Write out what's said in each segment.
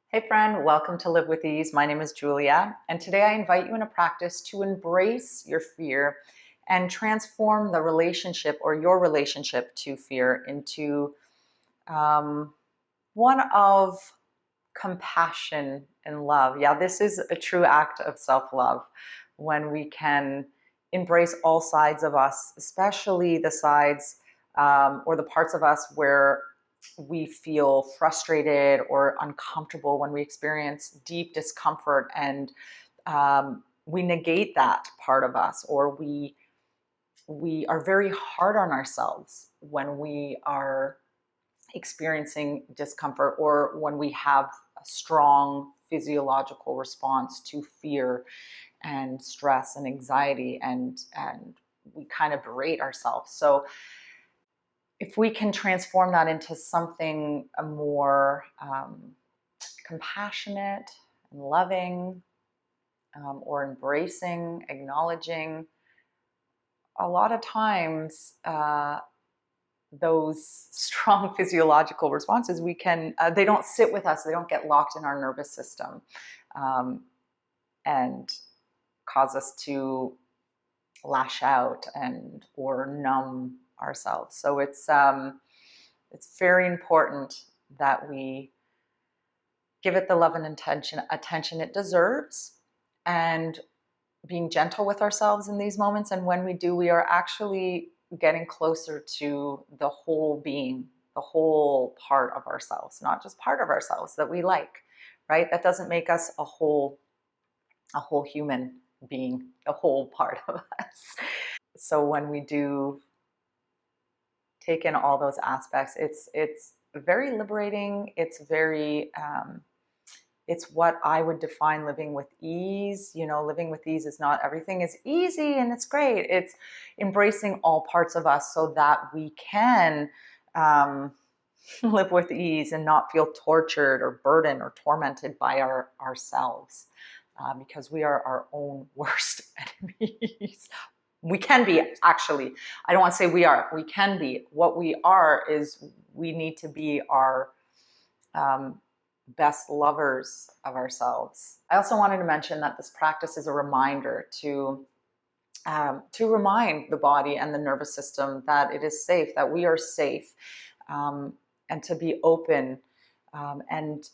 Hey friend, welcome to Live with Ease. My name is Julia, and today I invite you in a practice to embrace your fear and transform the relationship or your relationship to fear into um, one of compassion and love. Yeah, this is a true act of self-love when we can embrace all sides of us, especially the sides or the parts of us where we feel frustrated or uncomfortable, when we experience deep discomfort and we negate that part of us, or we are very hard on ourselves when we are experiencing discomfort, or when we have a strong physiological response to fear and stress and anxiety, and we kind of berate ourselves. So if we can transform that into something more compassionate and loving, or embracing, acknowledging, a lot of times those strong physiological responses, we can they don't sit with us, they don't get locked in our nervous system, um, and cause us to lash out and or numb ourselves. So it's very important that we give it the love and attention it deserves, and being gentle with ourselves in these moments. And when we do, we are actually getting closer to the whole being, the whole part of ourselves, not just part of ourselves that we like, right? That doesn't make us a whole human being, a whole part of us. So when we do take in all those aspects, it's very liberating. It's very it's what I would define living with ease. You know, living with ease is not everything is easy and it's great. It's embracing all parts of us so that we can live with ease and not feel tortured or burdened or tormented by ourselves, because we are our own worst enemies. We can be, actually. I don't want to say we are. We can be. What we are is we need to be our best lovers of ourselves. I also wanted to mention that this practice is a reminder to remind the body and the nervous system that it is safe, that we are safe, and to be open, and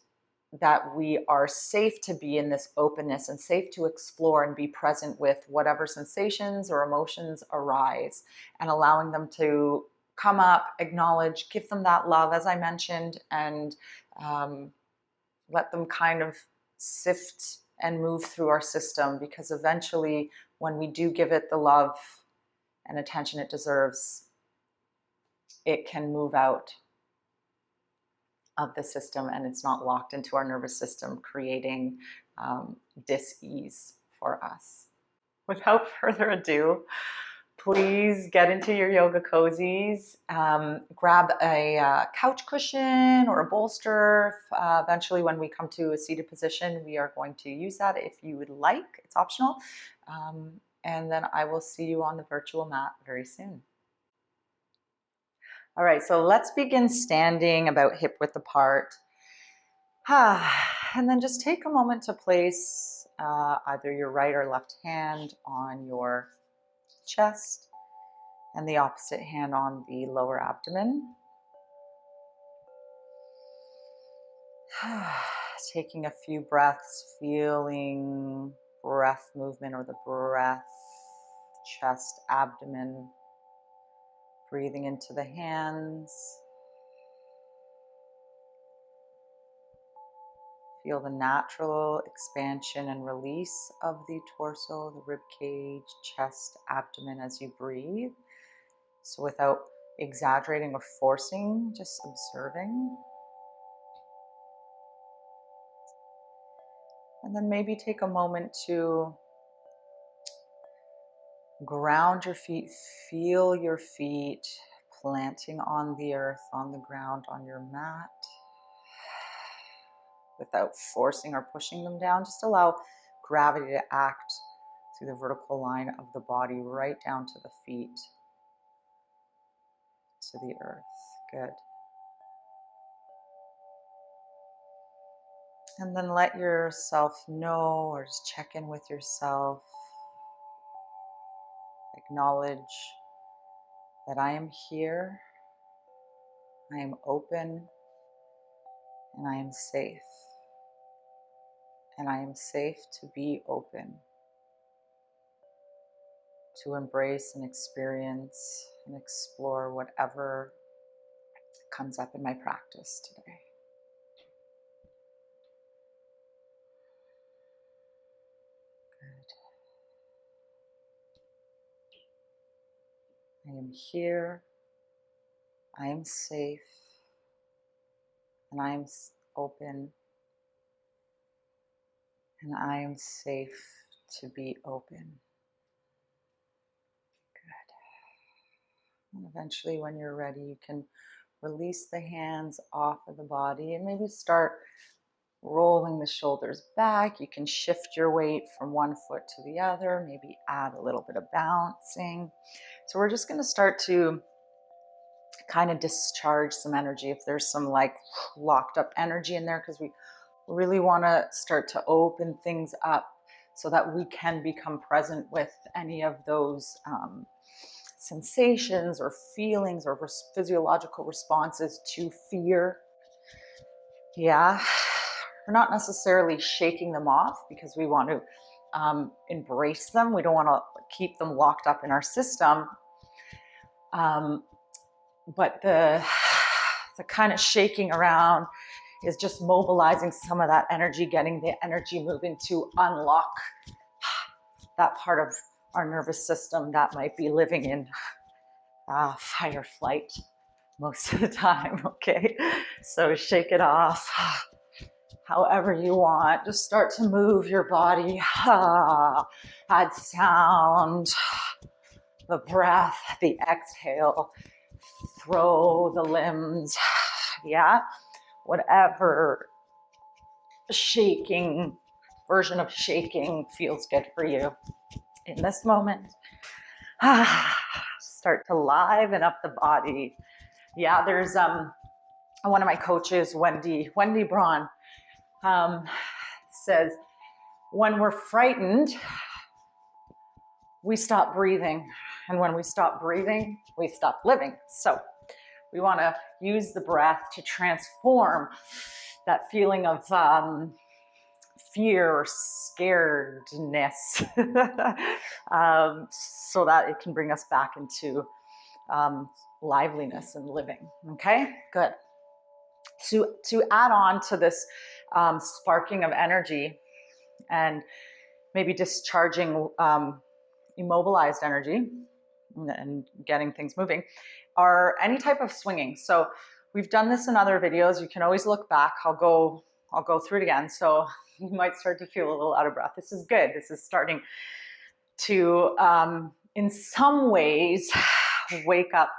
that we are safe to be in this openness and safe to explore and be present with whatever sensations or emotions arise, and allowing them to come up, acknowledge, give them that love, as I mentioned, and let them kind of sift and move through our system, because eventually when we do give it the love and attention it deserves, it can move out of the system and it's not locked into our nervous system, creating dis-ease for us. Without further ado, please get into your yoga cozies. Grab a couch cushion or a bolster. Eventually, when we come to a seated position, we are going to use that if you would like. It's optional. And then I will see you on the virtual mat very soon. All right, so let's begin standing about hip width apart. And then just take a moment to place either your right or left hand on your chest and the opposite hand on the lower abdomen. Taking a few breaths, feeling breath movement, or the breath, chest, abdomen. Breathing into the hands. Feel the natural expansion and release of the torso, the rib cage, chest, abdomen as you breathe. So without exaggerating or forcing, just observing. And then maybe take a moment to ground your feet, feel your feet planting on the earth, on the ground, on your mat. Without forcing or pushing them down, just allow gravity to act through the vertical line of the body right down to the feet, to the earth. Good. And then let yourself know, or just check in with yourself. Acknowledge that I am here, I am open, and I am safe. And I am safe to be open, to embrace and experience and explore whatever comes up in my practice today. Good. I am here, I am safe, and I am open, and I am safe to be open. Good. And eventually, when you're ready, you can release the hands off of the body and maybe start rolling the shoulders back. You can shift your weight from one foot to the other, maybe add a little bit of bouncing. So we're just going to start to kind of discharge some energy if there's some like locked up energy in there, because we really want to start to open things up so that we can become present with any of those sensations or feelings or physiological responses to fear. Yeah, we're not necessarily shaking them off because we want to embrace them. We don't want to keep them locked up in our system. But the kind of shaking around is just mobilizing some of that energy, getting the energy moving to unlock that part of our nervous system that might be living in fight or flight most of the time, okay? So shake it off however you want. Just start to move your body. Add sound, the breath, the exhale. Throw the limbs, yeah? Whatever shaking, version of shaking feels good for you in this moment. Start to liven up the body. Yeah, there's one of my coaches, Wendy Braun, says, when we're frightened, we stop breathing. And when we stop breathing, we stop living. So we want to use the breath to transform that feeling of fear or scaredness so that it can bring us back into liveliness and living. Okay, good. To add on to this sparking of energy and maybe discharging immobilized energy and getting things moving, are any type of swinging. So we've done this in other videos. You can always look back. I'll go through it again. So you might start to feel a little out of breath. This is good. This is starting to, in some ways, wake up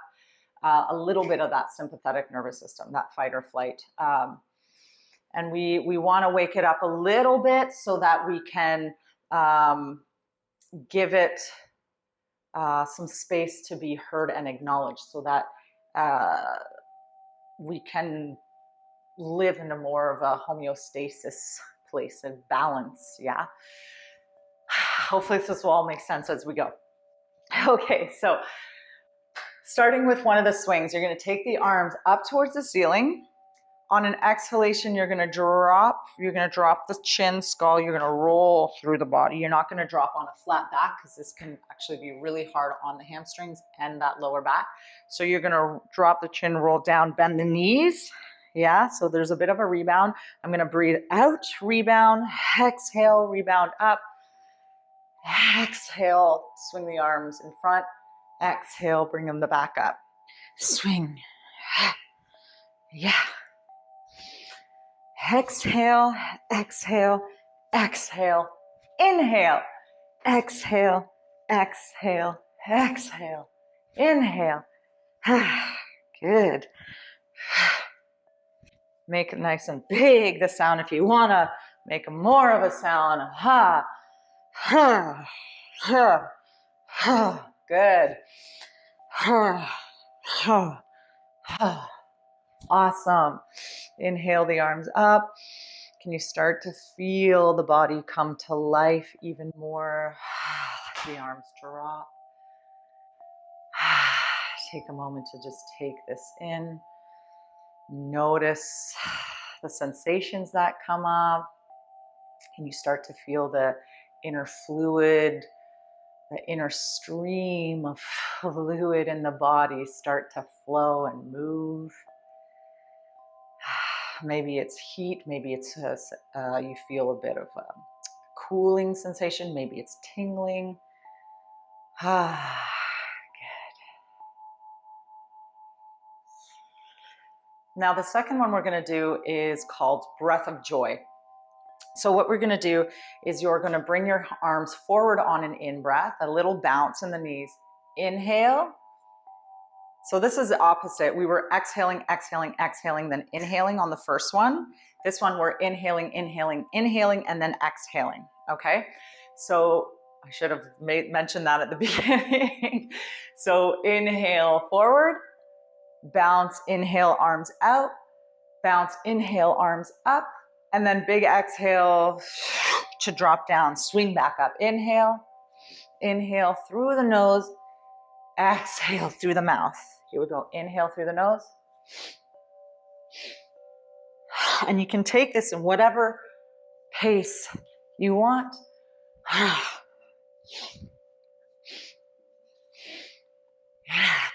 a little bit of that sympathetic nervous system, that fight or flight. And we want to wake it up a little bit so that we can give it some space to be heard and acknowledged, so that we can live in a more of a homeostasis place of balance. Yeah. Hopefully this will all make sense as we go. Okay, so starting with one of the swings, you're going to take the arms up towards the ceiling. On an exhalation, you're going to drop the chin, skull. You're going to roll through the body. You're not going to drop on a flat back, because this can actually be really hard on the hamstrings and that lower back. So you're going to drop the chin, roll down, bend the knees. Yeah, so there's a bit of a rebound. I'm going to breathe out, rebound, exhale, rebound up. Exhale, swing the arms in front. Exhale, bring them the back up. Swing. Yeah. Exhale, exhale, exhale, inhale, exhale, exhale, exhale, inhale. Good. Make it nice and big, the sound. If you want to make more of a sound, ha, ha, ha, ha. Good. Ha, ha, ha. Awesome. Inhale the arms up. Can you start to feel the body come to life even more? The arms drop. Take a moment to just take this in. Notice the sensations that come up. Can you start to feel the inner fluid, the inner stream of fluid in the body start to flow and move? Maybe it's heat, maybe it's you feel a bit of a cooling sensation, maybe it's tingling. Good. Now the second one we're going to do is called breath of joy. So what we're going to do is you're going to bring your arms forward on an in-breath, a little bounce in the knees. Inhale. So this is the opposite. We were exhaling, exhaling, exhaling, then inhaling on the first one. This one we're inhaling, inhaling, inhaling, and then exhaling, okay? So I should have mentioned that at the beginning. So inhale forward, bounce, inhale, arms out, bounce, inhale, arms up, and then big exhale to drop down, swing back up. Inhale, inhale through the nose, exhale through the mouth. Here we go. Inhale through the nose. And you can take this in whatever pace you want.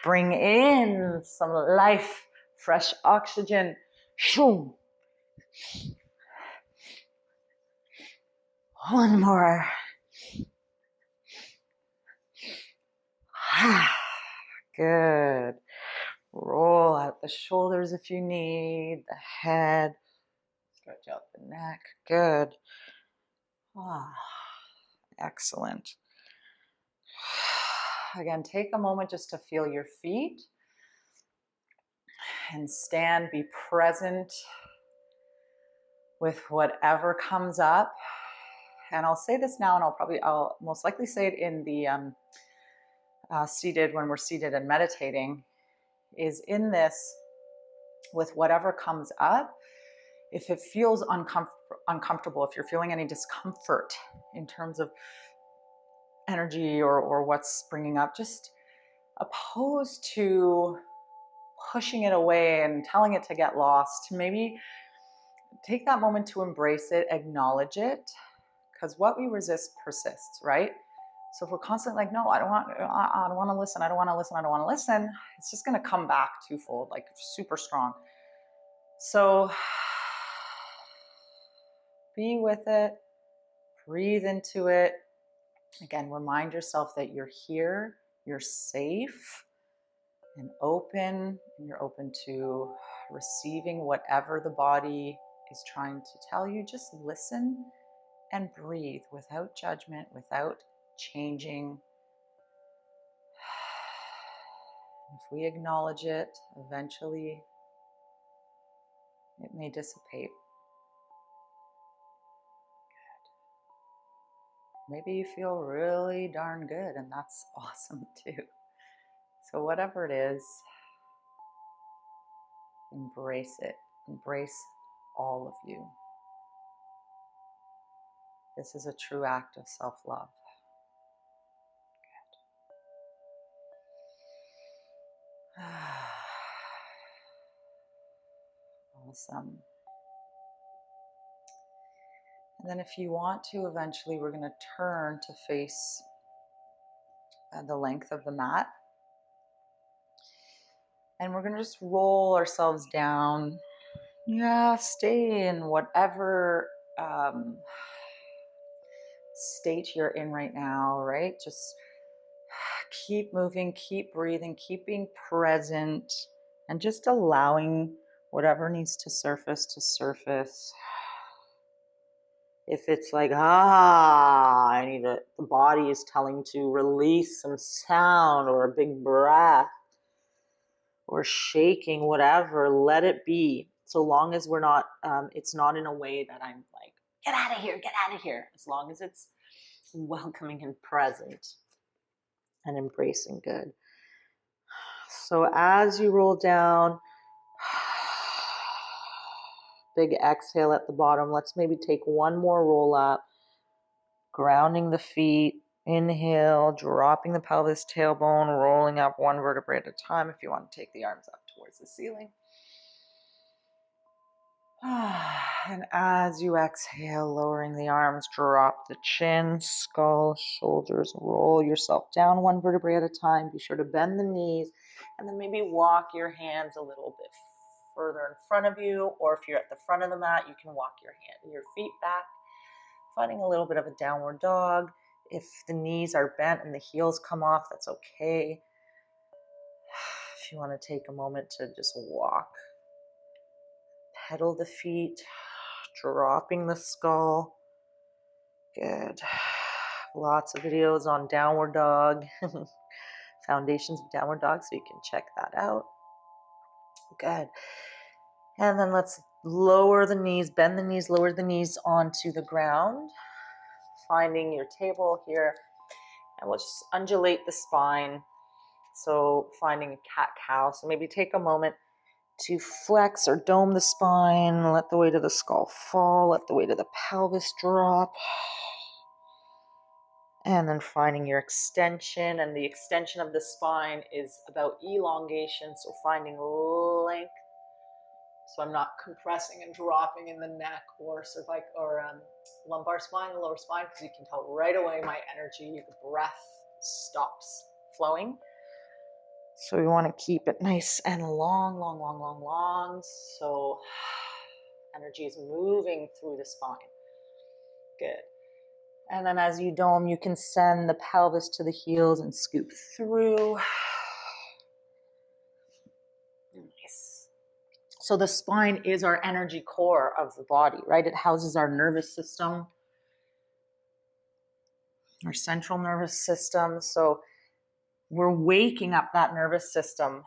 Bring in some life, fresh oxygen. One more. Good. Roll out the shoulders if you need, the head. Stretch out the neck. Good. Excellent. Again, take a moment just to feel your feet and stand, be present with whatever comes up. And I'll say this now, and I'll most likely say it in the seated, when we're seated and meditating, is in this, with whatever comes up, if it feels uncomfortable, if you're feeling any discomfort in terms of energy or what's springing up, just opposed to pushing it away and telling it to get lost, maybe take that moment to embrace it, acknowledge it, because what we resist persists, right? So if we're constantly like, no, I don't want to listen, I don't want to listen, it's just going to come back twofold, like super strong. So be with it, breathe into it. Again, remind yourself that you're here, you're safe and open, and you're open to receiving whatever the body is trying to tell you. Just listen and breathe without judgment, without changing. If we acknowledge it, eventually it may dissipate. Maybe you feel really darn good, and that's awesome too. So whatever it is, embrace it. Embrace all of you. This is a true act of self-love. Good. Awesome. And then if you want to, eventually we're going to turn to face the length of the mat. And we're going to just roll ourselves down. Yeah, stay in whatever state you're in right now, right? Just keep moving, keep breathing, keep being present, and just allowing whatever needs to surface. If it's like, I need it, the body is telling to release some sound or a big breath or shaking, whatever, let it be. So long as we're not, it's not in a way that I'm like, get out of here. As long as it's welcoming and present and embracing good. So as you roll down, big exhale at the bottom. Let's maybe take one more roll up, grounding the feet. Inhale, dropping the pelvis, tailbone, rolling up one vertebrae at a time if you want to take the arms up towards the ceiling. And as you exhale, lowering the arms, drop the chin, skull, shoulders, roll yourself down one vertebrae at a time. Be sure to bend the knees, and then maybe walk your hands a little bit further in front of you, or if you're at the front of the mat, you can walk your feet back, finding a little bit of a downward dog. If the knees are bent and the heels come off, that's okay. If you want to take a moment to just walk, pedal the feet, dropping the skull. Good. Lots of videos on downward dog, foundations of downward dog, so you can check that out. Good. And then let's lower the knees, bend the knees, lower the knees onto the ground, finding your table here. And we'll just undulate the spine. So finding a cat-cow. So maybe take a moment to flex or dome the spine. Let the weight of the skull fall. Let the weight of the pelvis drop. And then finding your extension. And the extension of the spine is about elongation. So finding length. So I'm not compressing and dropping in the neck or cervical or lumbar spine, the lower spine, because you can tell right away my energy, the breath stops flowing. So we want to keep it nice and long, long, long, long, long. So energy is moving through the spine. Good. And then as you dome, you can send the pelvis to the heels and scoop through. Nice. So the spine is our energy core of the body, right? It houses our nervous system, our central nervous system. So we're waking up that nervous system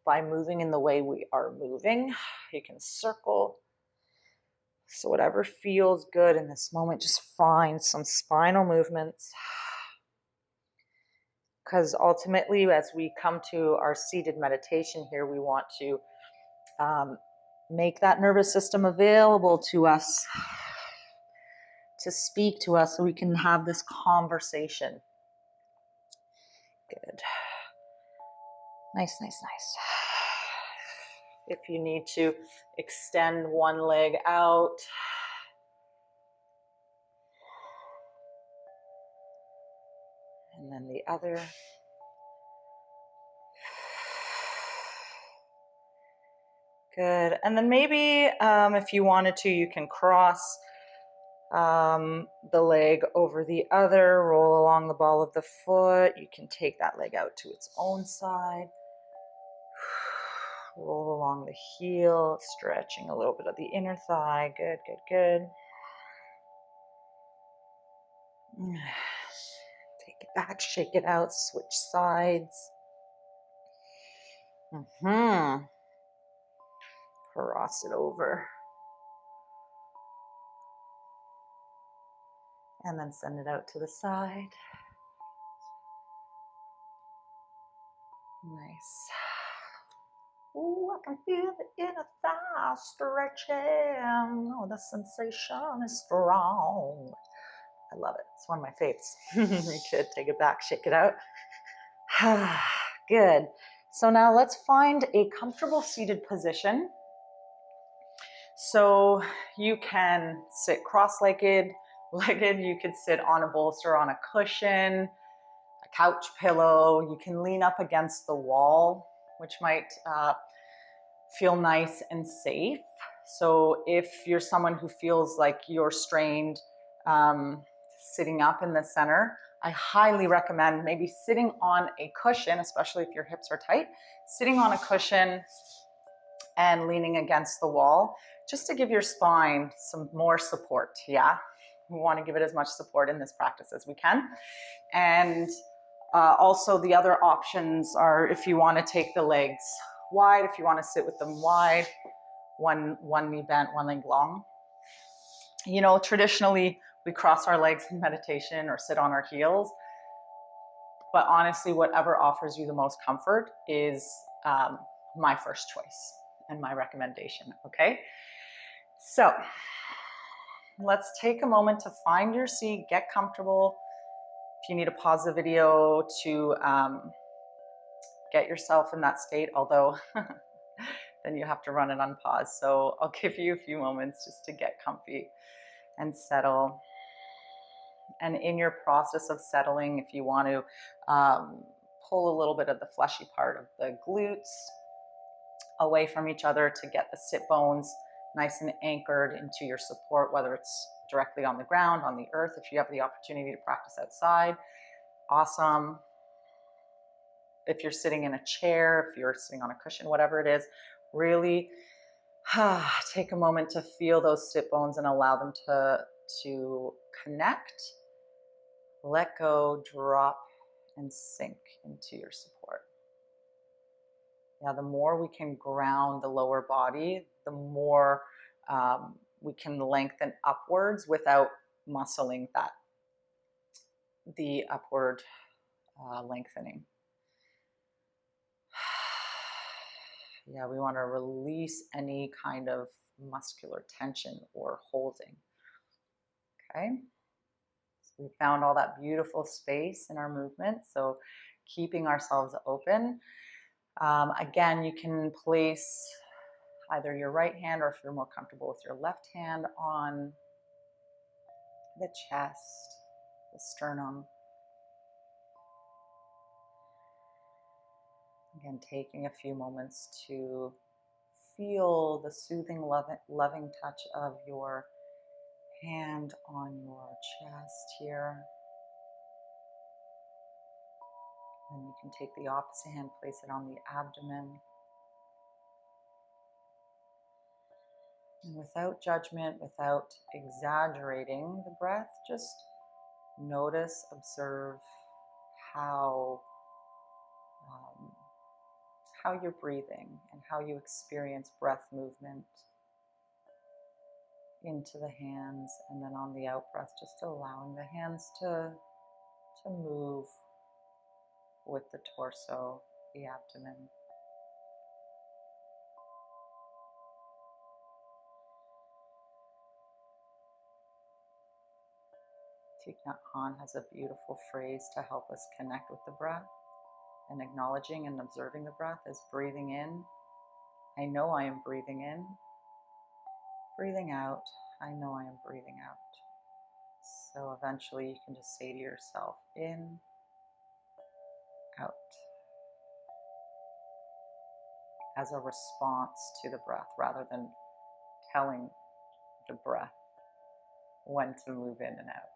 by moving in the way we are moving. You can circle. So whatever feels good in this moment, just find some spinal movements. Because ultimately, as we come to our seated meditation here, we want to make that nervous system available to us, to speak to us so we can have this conversation. Good. Nice, nice, nice. If you need to extend one leg out, and then the other. Good. And then maybe if you wanted to, you can cross the leg over the other, roll along the ball of the foot. You can take that leg out to its own side. Roll along the heel, stretching a little bit of the inner thigh. Good, good, good. Take it back, shake it out, switch sides. Cross it over. And then send it out to the side. Nice. Ooh, I can feel the inner thigh stretching. Oh, the sensation is strong. I love it. It's one of my faves. Good. Take it back, shake it out. Good. So now let's find a comfortable seated position. So you can sit cross-legged. You could sit on a bolster, on a cushion, a couch pillow. You can lean up against the wall, which might feel nice and safe. So if you're someone who feels like you're strained sitting up in the center, I highly recommend maybe sitting on a cushion, especially if your hips are tight, sitting on a cushion and leaning against the wall, just to give your spine some more support, yeah? We want to give it as much support in this practice as we can. And also the other options are if you want to take the legs wide, if you want to sit with them wide, one knee bent, one leg long. You know, traditionally we cross our legs in meditation or sit on our heels, but honestly, whatever offers you the most comfort is my first choice and my recommendation, okay? So let's take a moment to find your seat, get comfortable. If you need to pause the video to get yourself in that state, although then you have to run it on pause. So I'll give you a few moments just to get comfy and settle. And in your process of settling, if you want to pull a little bit of the fleshy part of the glutes away from each other to get the sit bones nice and anchored into your support, whether it's directly on the ground, on the earth, if you have the opportunity to practice outside, awesome. If you're sitting in a chair, if you're sitting on a cushion, whatever it is, really take a moment to feel those sit bones and allow them to connect, let go, drop, and sink into your support. Yeah, the more we can ground the lower body, the more we can lengthen upwards without muscling the upward lengthening. Yeah, we want to release any kind of muscular tension or holding. Okay, so we found all that beautiful space in our movement, so keeping ourselves open. Again, you can place either your right hand, or if you're more comfortable with your left hand, on the chest, the sternum. Again, taking a few moments to feel the soothing, loving touch of your hand on your chest here. Then you can take the opposite hand, place it on the abdomen. And without judgment, without exaggerating the breath, just notice, observe how you're breathing and how you experience breath movement into the hands, and then on the out breath, just allowing the hands to move with the torso, the abdomen. Thich Nhat Hanh has a beautiful phrase to help us connect with the breath, and acknowledging and observing the breath is breathing in. I know I am breathing in. Breathing out. I know I am breathing out. So eventually you can just say to yourself, in, out, as a response to the breath rather than telling the breath when to move in and out.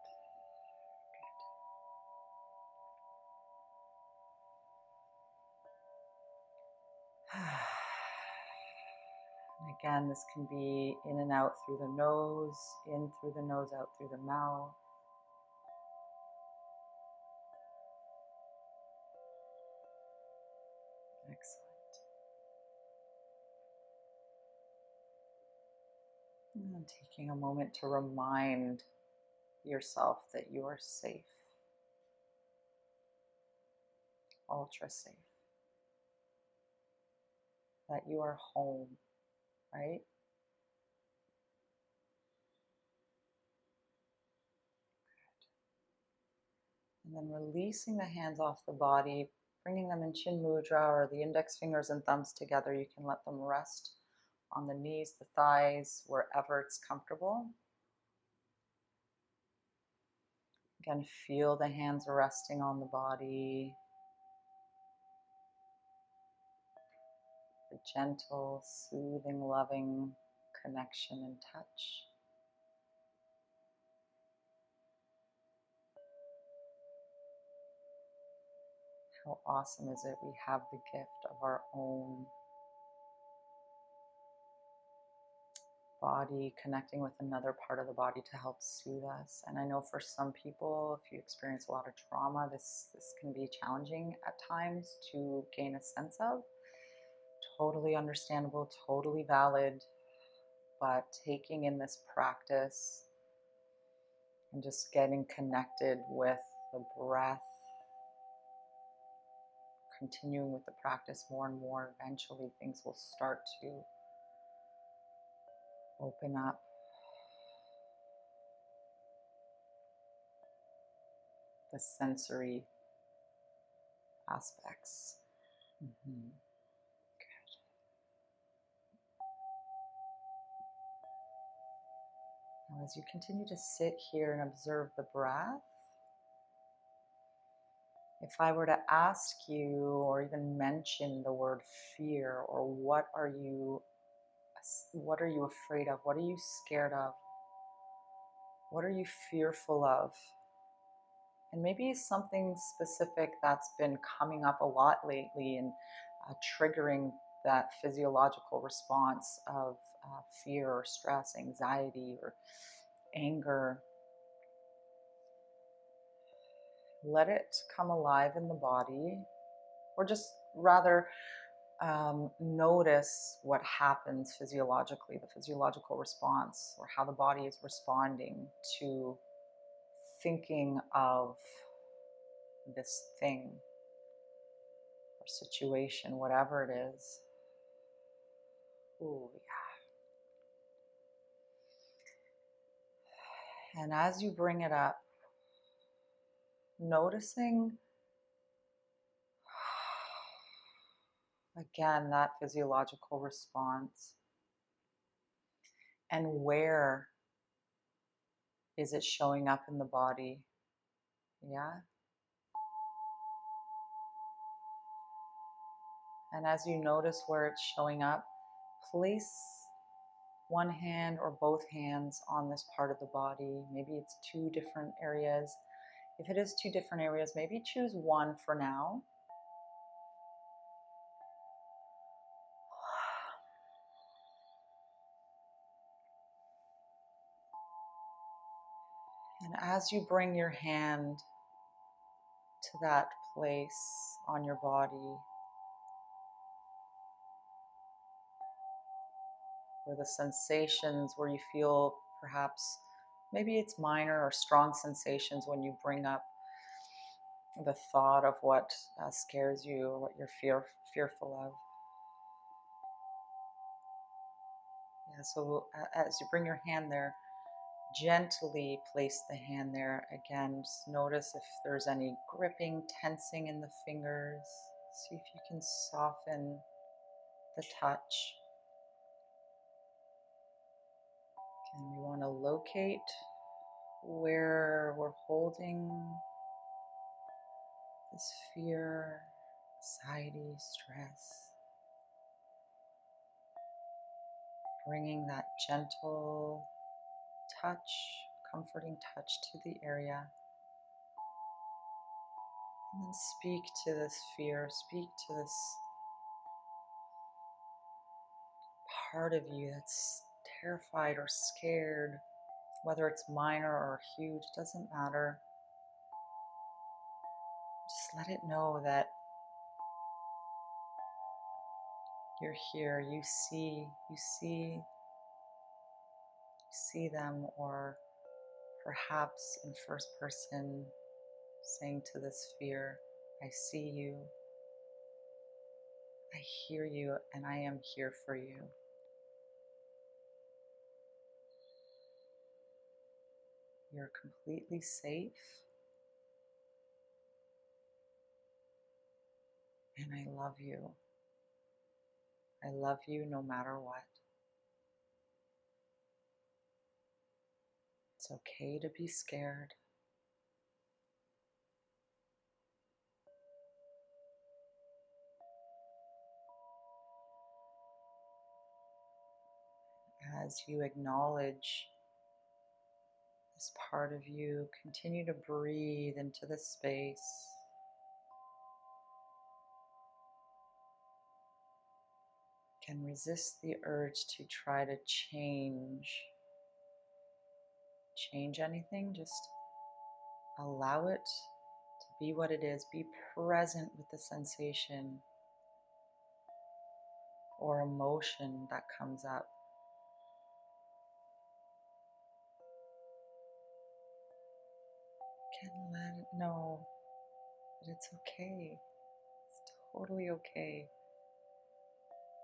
And again, this can be in and out through the nose, in through the nose, out through the mouth. Excellent. And taking a moment to remind yourself that you are safe, ultra safe, that you are home, right? And then releasing the hands off the body, bringing them in Chin Mudra, or the index fingers and thumbs together. You can let them rest on the knees, the thighs, wherever it's comfortable. Again, feel the hands resting on the body. The gentle, soothing, loving connection and touch. How awesome is it we have the gift of our own body connecting with another part of the body to help soothe us. And I know for some people, if you experience a lot of trauma, this can be challenging at times to gain a sense of. Totally understandable, totally valid, but taking in this practice and just getting connected with the breath, continuing with the practice more and more, eventually things will start to Open up the sensory aspects. Mhm. Now, as you continue to sit here and observe the breath, if I were to ask you or even mention the word fear, or what are you afraid of? What are you scared of? What are you fearful of? And maybe something specific that's been coming up a lot lately and triggering that physiological response of fear or stress, anxiety or anger. Let it come alive in the body, or just rather notice what happens physiologically, the physiological response, or how the body is responding to thinking of this thing or situation, whatever it is. Ooh, yeah. And as you bring it up, noticing again that physiological response, and where is it showing up in the body? Yeah. And as you notice where it's showing up, place one hand or both hands on this part of the body. Maybe it's two different areas. If it is two different areas, maybe choose one for now. And as you bring your hand to that place on your body where the sensations, where you feel perhaps, maybe it's minor or strong sensations when you bring up the thought of what scares you or what you're fearful of. Yeah, so as you bring your hand there, gently place the hand there. Again, just notice if there's any gripping, tensing in the fingers. See if you can soften the touch. And we want to locate where we're holding this fear, anxiety, stress. Bringing that gentle touch, comforting touch to the area. And then speak to this fear, speak to this part of you that's terrified or scared, whether it's minor or huge, doesn't matter. Just let it know that you're here, you see them, or perhaps in first person saying to this fear, I see you, I hear you, and I am here for you. You're completely safe, and I love you. I love you no matter what. It's okay to be scared. As you acknowledge this part of you, continue to breathe into the space. Can resist the urge to try to change anything. Just allow it to be what it is. Be present with the sensation or emotion that comes up. Can let it know that it's okay. It's totally okay.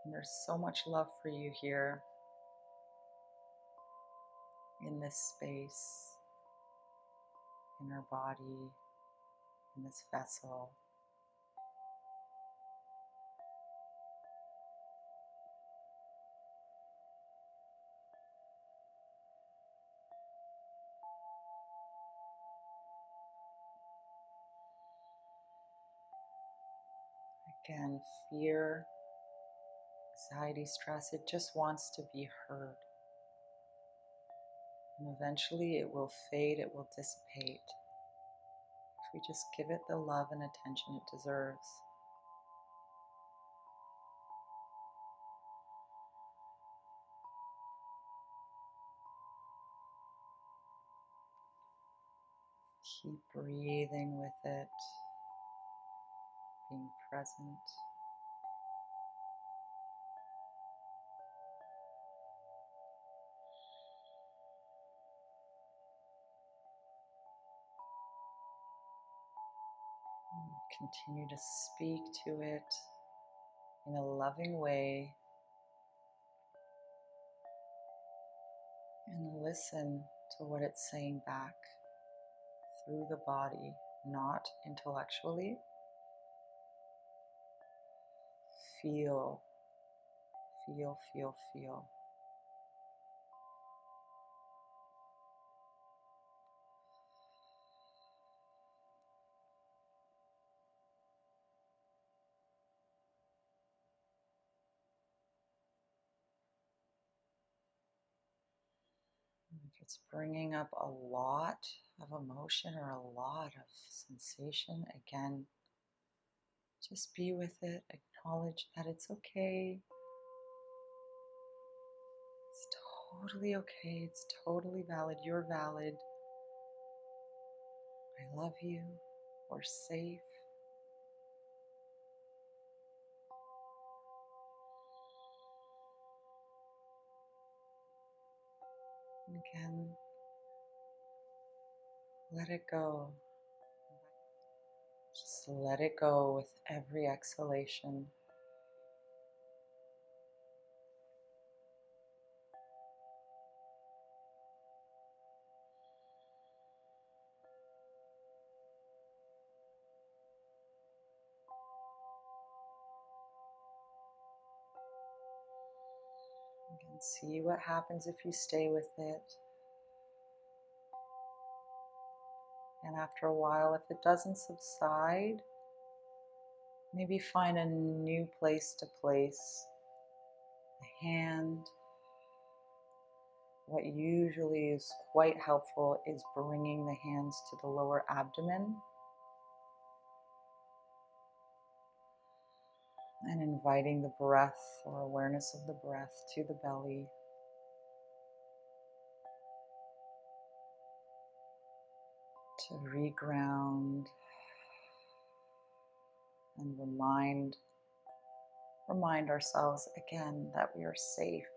And there's so much love for you here. in this space, in our body, in this vessel. Again, fear, anxiety, stress, it just wants to be heard. And eventually it will fade, it will dissipate if we just give it the love and attention it deserves. Keep breathing with it, being present. Continue to speak to it in a loving way and listen to what it's saying back through the body, not intellectually. Feel, feel, feel, feel. If it's bringing up a lot of emotion or a lot of sensation, again, just be with it. Acknowledge that it's okay. It's totally okay. It's totally valid. You're valid. I love you. We're safe. And again, let it go. Just let it go with every exhalation. Again, see what happens if you stay with it. And after a while, if it doesn't subside, maybe find a new place to place the hand. What usually is quite helpful is bringing the hands to the lower abdomen and inviting the breath or awareness of the breath to the belly. To reground and remind ourselves again that we are safe.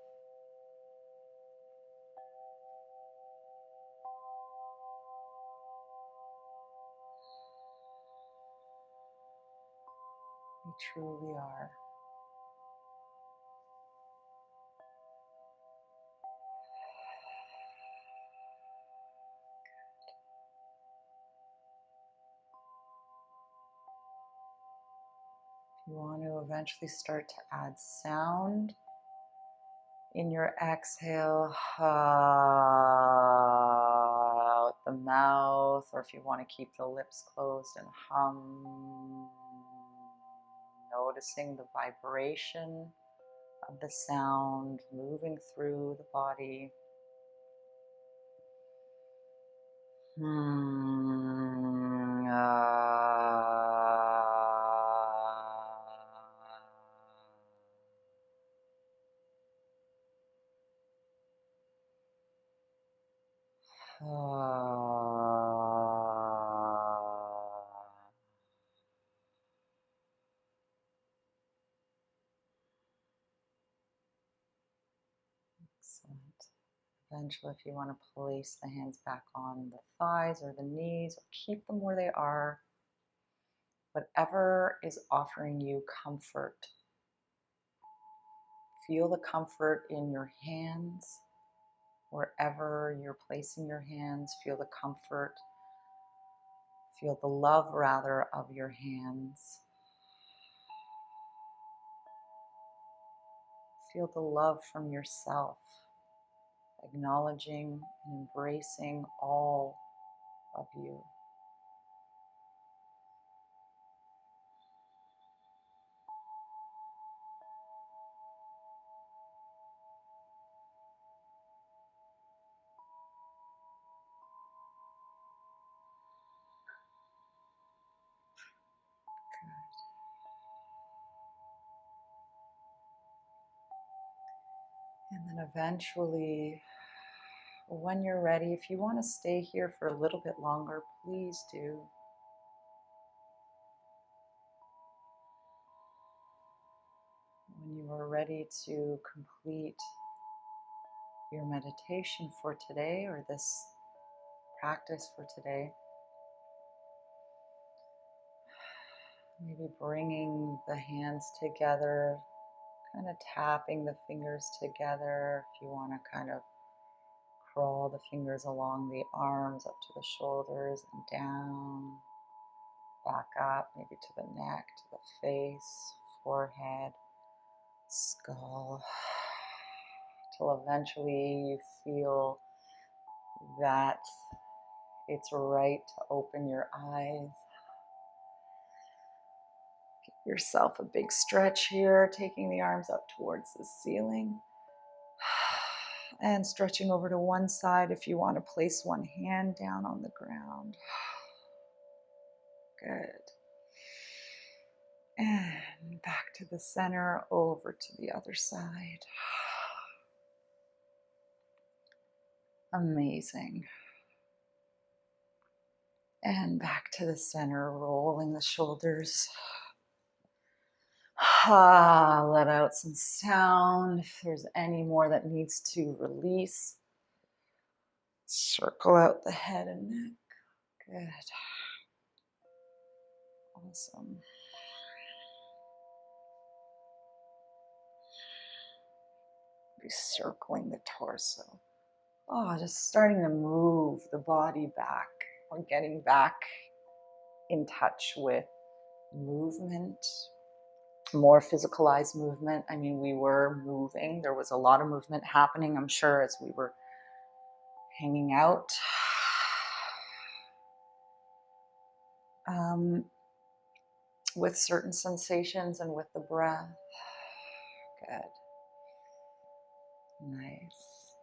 We truly are. You want to eventually start to add sound in your exhale out the mouth, or if you want to keep the lips closed and hum, noticing the vibration of the sound moving through the body. Excellent. Eventually, if you want to place the hands back on the thighs or the knees, or keep them where they are, whatever is offering you comfort. Feel the comfort in your hands. Wherever you're placing your hands, feel the comfort, feel the love rather of your hands. Feel the love from yourself, acknowledging and embracing all of you. And then eventually, when you're ready, if you want to stay here for a little bit longer, please do. When you are ready to complete your meditation for today, or this practice for today, maybe bringing the hands together, kind of tapping the fingers together. If you want to kind of crawl the fingers along the arms up to the shoulders and down, back up, maybe to the neck, to the face, forehead, skull, till eventually you feel that it's right to open your eyes. Give yourself a big stretch here, taking the arms up towards the ceiling. And stretching over to one side if you want to place one hand down on the ground. Good. And back to the center, over to the other side. Amazing. And back to the center, rolling the shoulders. Let out some sound. If there's any more that needs to release, circle out the head and neck. Good. Awesome. Be circling the torso. Oh, just starting to move the body back, or getting back in touch with movement, more physicalized movement. I mean, we were moving. There was a lot of movement happening, I'm sure, as we were hanging out. With certain sensations and with the breath. Good. Nice.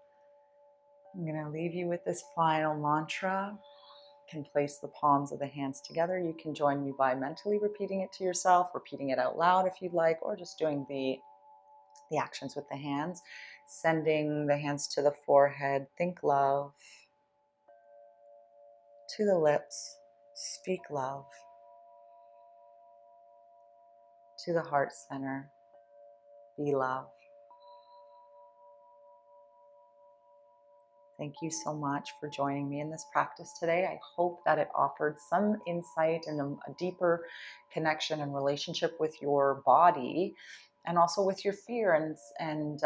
I'm going to leave you with this final mantra. You can place the palms of the hands together. You can join me by mentally repeating it to yourself, repeating it out loud if you'd like, or just doing the actions with the hands. Sending the hands to the forehead, think love. To the lips, speak love. To the heart center, be love. Thank you so much for joining me in this practice today. I hope that it offered some insight and a deeper connection and relationship with your body, and also with your fear, and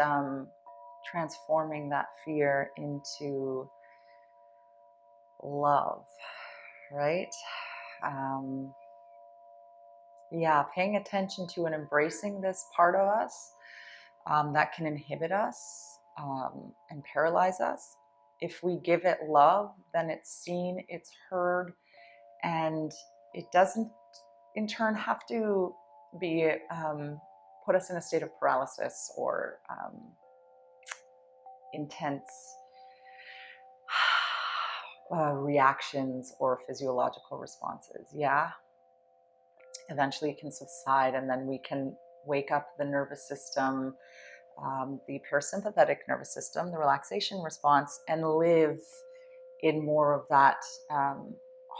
transforming that fear into love, right? Paying attention to and embracing this part of us that can inhibit us and paralyze us. If we give it love, then it's seen, it's heard, and it doesn't in turn have to be put us in a state of paralysis or intense reactions or physiological responses. Eventually it can subside, and then we can wake up the nervous system, the parasympathetic nervous system, the relaxation response, and live in more of that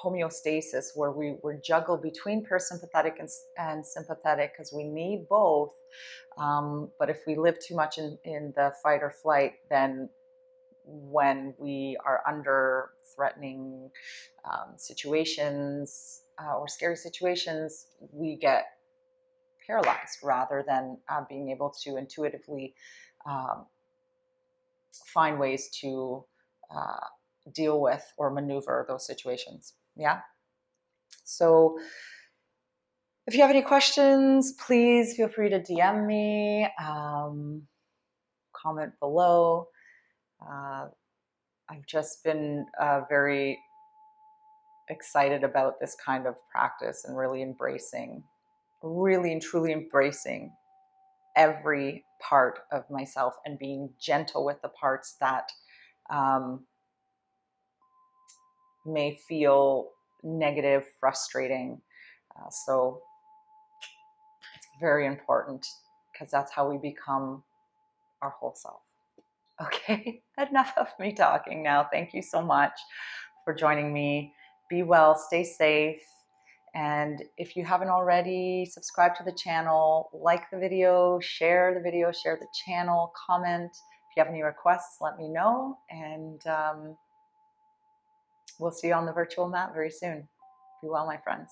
homeostasis where we're juggled between parasympathetic and sympathetic, because we need both. But if we live too much in the fight or flight, then when we are under threatening situations or scary situations, we get paralyzed rather than being able to intuitively find ways to deal with or maneuver those situations. Yeah. So if you have any questions, please feel free to DM me, comment below. I've just been very excited about this kind of practice and really and truly embracing every part of myself and being gentle with the parts that um, may feel negative, frustrating. So it's very important because that's how we become our whole self. Okay, enough of me talking now. Thank you so much for joining me. Be well, stay safe. And if you haven't already, subscribe to the channel, like the video, share the channel, comment. If you have any requests, let me know. And we'll see you on the virtual mat very soon. Be well, my friends.